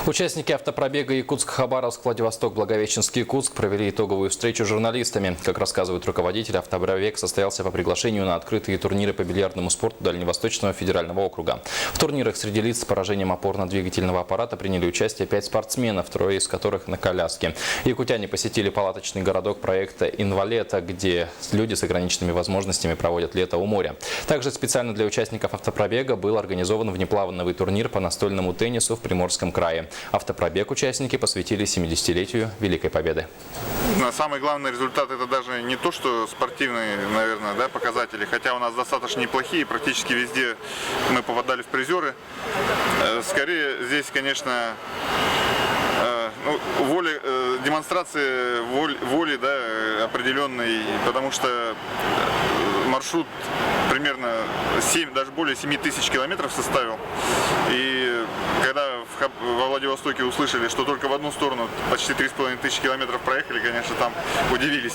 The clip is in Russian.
Участники автопробега Якутск-Хабаровск, Владивосток-Благовещенский Якутск провели итоговую встречу с журналистами. Как рассказывают руководители, автопробег состоялся по приглашению на открытые турниры по бильярдному спорту Дальневосточного федерального округа. В турнирах среди лиц с поражением опорно-двигательного аппарата приняли участие 5 спортсменов, трое из которых на коляске. Якутяне посетили палаточный городок проекта «Инвалета», где люди с ограниченными возможностями проводят лето у моря. Также специально для участников автопробега был организован внеплаванный турнир по настольному теннису в Приморском крае. Автопробег участники посвятили 70-летию Великой Победы. Самый главный результат — это даже не то, что спортивные, наверное, показатели, хотя у нас достаточно неплохие, практически везде мы попадали в призеры. Скорее здесь, конечно, демонстрация воли определенной, потому что маршрут примерно даже более 7 тысяч километров составил. И когда во Владивостоке услышали, что только в одну сторону почти 3,5 тысячи километров проехали, конечно, там удивились.